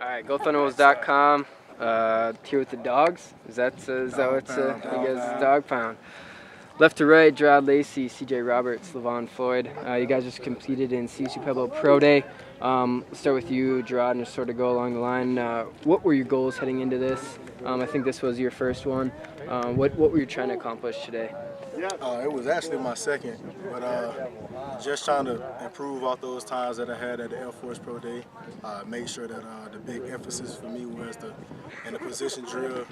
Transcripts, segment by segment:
All right, GoThunderWolves.com. Here with the dogs. Is that what's you guys' dog pound? Left to right, Jarrod, Lacy, CJ Roberts, LeVon, Flody. You guys just competed in CSU-Pueblo Pro Day. Let's start with you, Jarrod, and just sort of go along the line. What were your goals heading into this? I think this was your first one. What were you trying to accomplish today? It was actually my second, but just trying to improve off those times that I had at the Air Force Pro Day. Make sure that the big emphasis for me was in the position drill.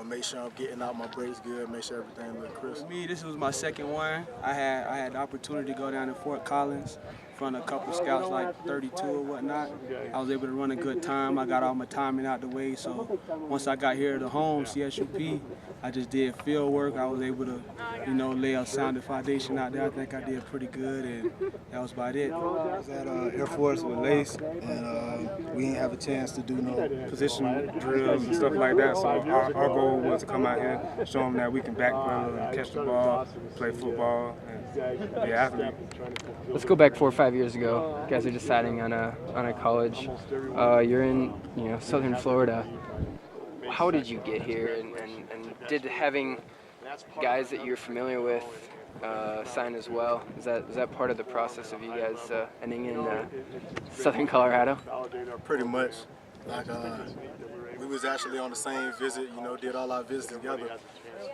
Make sure I'm getting out my breaks good, make sure everything looks crisp. For me, this was my second one. I had the opportunity to go down to Fort Collins in front of a couple scouts like 32 or whatnot. I was able to run a good time. I got all my timing out the way. So once I got here to home, CSU-P, I just did field work. I was able to, lay a sound foundation out there. I think I did pretty good, and that was about it. I was at Air Force with Lacy, and we didn't have a chance to do no position drills and stuff like that. So our goal was to come out here, show them that we can backpedal and catch the ball, play football, and be athletes. Let's go back 4 or 5 years ago. You guys are deciding on a college. You're in Southern Florida. How did you get here, and did having guys that you're familiar with sign as well? Is that part of the process of you guys ending in Southern Colorado? Pretty much. We was actually on the same visit, did all our visits together.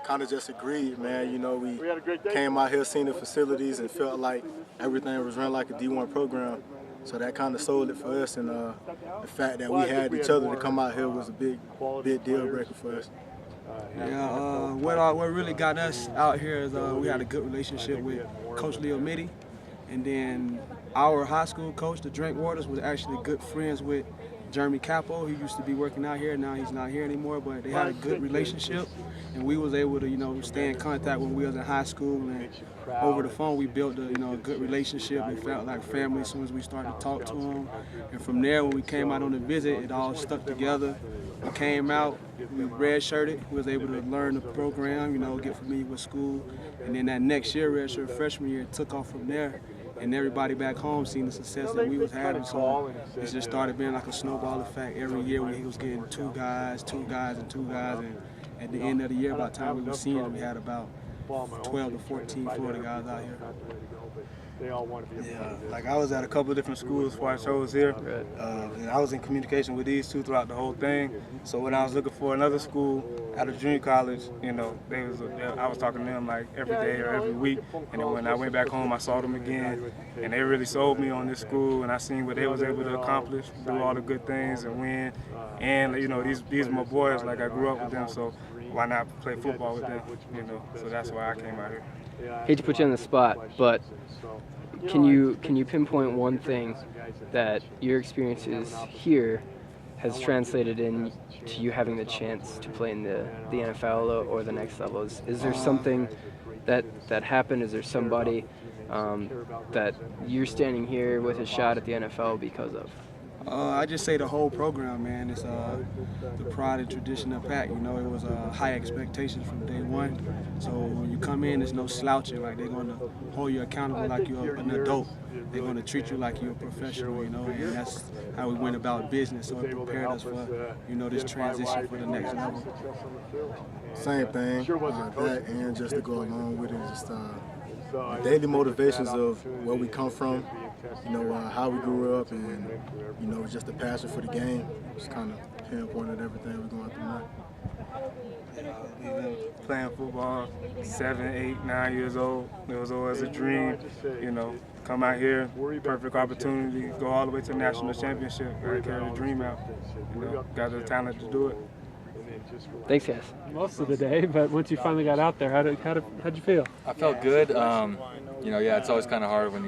Kind of just agreed, man. We came out here, seen the facilities, and felt like everything was run like a D1 program. So that kind of sold it for us, and the fact that we had each other to come out here was a big deal breaker for us. Yeah, what really got us out here is we had a good relationship with Coach Leo Mitty, and then our high school coach, the Drink Waters, was actually good friends with Jeremy Capo. He used to be working out here. Now he's not here anymore, but they had a good relationship, and we was able to stay in contact when we was in high school, and over the phone we built a good relationship. It felt like family as soon as we started to talk to them, and from there when we came out on the visit, it all stuck together. We came out, we redshirted, we was able to learn the program, get familiar with school, and then that next year, redshirt freshman year, it took off from there. And everybody back home seen the success that we was having, so it just started being like a snowball effect. Every year we was getting two guys, and at the end of the year, by the time we were seeing, we had about 12 to 14 Florida guys out here. Yeah, I was at a couple of different schools before I chose here, and I was in communication with these two throughout the whole thing. So when I was looking for another school at a junior college, I was talking to them like every day or every week. And then when I went back home, I saw them again, and they really sold me on this school. And I seen what they was able to accomplish, do all the good things and win. And these are my boys. I grew up with them, so why not play football with them? So that's why I came out here. Hate to put you on the spot, but can you pinpoint one thing that your experiences here has translated into you having the chance to play in the NFL or the next level? Is there something that happened? Is there somebody that you're standing here with a shot at the NFL because of? I just say the whole program, man. It's the pride and tradition of PAC. It was high expectations from day one. So when you come in, there's no slouching. They're going to hold you accountable like you're an adult. They're going to treat you like you're a professional, and that's how we went about business. So it prepared us for, this transition for the next level. Same thing. That and just to go along with it, just the daily motivations of where we come from, how we grew up, and just the passion for the game. Just kind of pinpointed everything we're going through now. We've been playing football 7, 8, 9 years old. It was always a dream, come out here, perfect opportunity, go all the way to the national championship, carry the dream out. Got the talent to do it. Thanks, guys. Most of the day, but once you finally got out there, how'd you feel? I felt good. It's always kind of hard when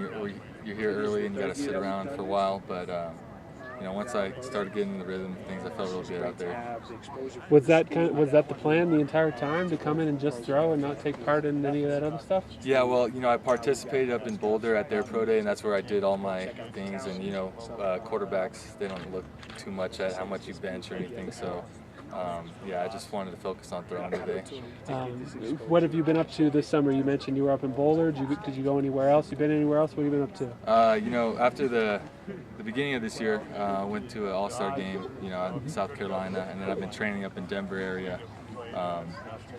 you're here early and you got to sit around for a while, but once I started getting in the rhythm of things, I felt real good out there. Was that the plan the entire time, to come in and just throw and not take part in any of that other stuff? Yeah, well, I participated up in Boulder at their pro day, and that's where I did all my things. And quarterbacks, they don't look too much at how much you bench or anything, so yeah, I just wanted to focus on throwing today. What have you been up to this summer? You mentioned you were up in Boulder. Did you go anywhere else? You been anywhere else? What have you been up to? You know, after the beginning of this year, I went to an all-star game, you know, in South Carolina, and then I've been training up in Denver area.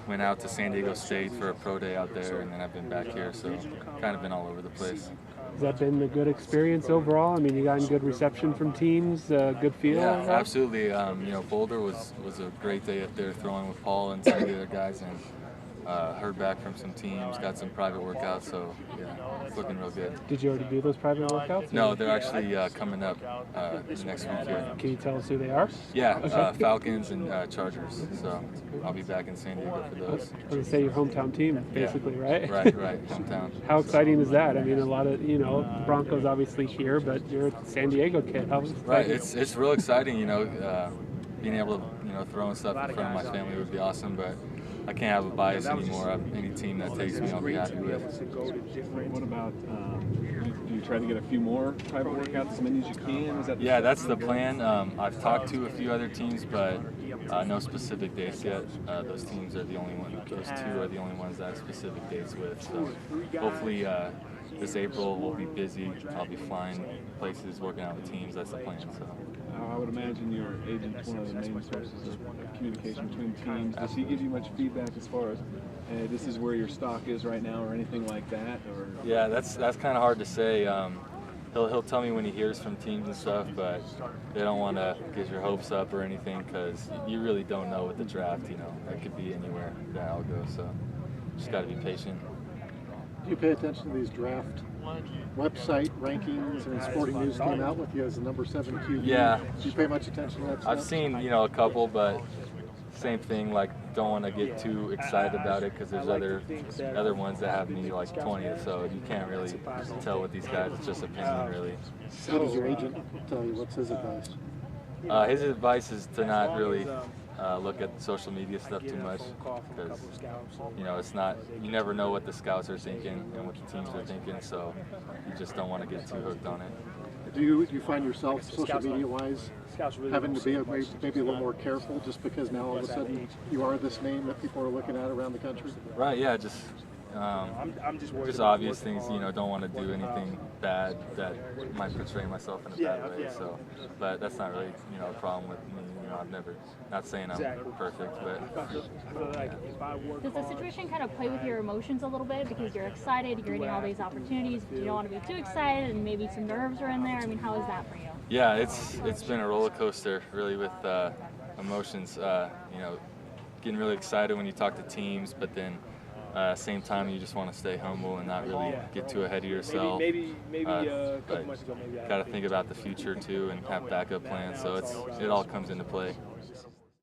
Went out to San Diego State for a pro day out there, and then I've been back here, so kind of been all over the place. Has that been a good experience overall? I mean, you gotten good reception from teams, good feel? Yeah, absolutely. You know, Boulder was a great day up there throwing with Paul and some of the other guys, and heard back from some teams, got some private workouts, so yeah, it's looking real good. Did you already do those private workouts? No, they're actually coming up next week here. Can you tell us who they are? Yeah, Falcons and Chargers, so I'll be back in San Diego for those. I was going to say your hometown team, basically, right? Right, hometown. How exciting is that? I mean, a lot of, you know, the Broncos obviously here, but you're a San Diego kid. How exciting? Right, it's real exciting, you know, being able to, you know, throw and stuff in front of my family would be awesome, but I can't have a bias anymore. Any team that takes me, I'll be happy with. What about, do you try to get a few more private workouts as many as you can? Is that Yeah, that's the plan. I've talked to a few other teams, but no specific dates yet. Those teams are the only ones, those two are the only ones that I have specific dates with. So hopefully this April we'll be busy. I'll be flying places, working out with teams. That's the plan. So. I would imagine your agent's one of the main sources of communication between teams. Does he give you much feedback as far as, hey, this is where your stock is right now, or anything like that? Or yeah, that's kind of hard to say. He'll tell me when he hears from teams and stuff, but they don't want to get your hopes up or anything because you really don't know with the draft. You know, it could be anywhere that I'll go. So just got to be patient. Do you pay attention to these draft website rankings? I mean, Sporting News came out with you as the number 7 QB. Yeah. Do you pay much attention to that stuff? I've seen, you know, a couple, but same thing. Like, don't want to get too excited about it because there's other ones that have me like 20th, so you can't really tell with these guys. It's just opinion, really. How does your agent tell you? What's his advice? His advice is to not really look at social media stuff too much because, you know, it's not, you never know what the scouts are thinking and what the teams are thinking, so you just don't want to get too hooked on it. Do you find yourself, social media-wise, having to be maybe a little more careful just because now all of a sudden you are this name that people are looking at around the country? Right, yeah, just obvious things, you know, don't want to do anything bad that might portray myself in a bad way, so, but that's not really, you know, a problem with me, you know, I've never, not saying I'm perfect, but. Yeah. Does the situation kind of play with your emotions a little bit because you're excited, you're getting all these opportunities, but you don't want to be too excited and maybe some nerves are in there? I mean, how is that for you? Yeah, it's been a roller coaster, really, with emotions, you know, getting really excited when you talk to teams, but then same time, you just want to stay humble and not really get too ahead of yourself. But got to think about the future too and have backup plans. So it all comes into play.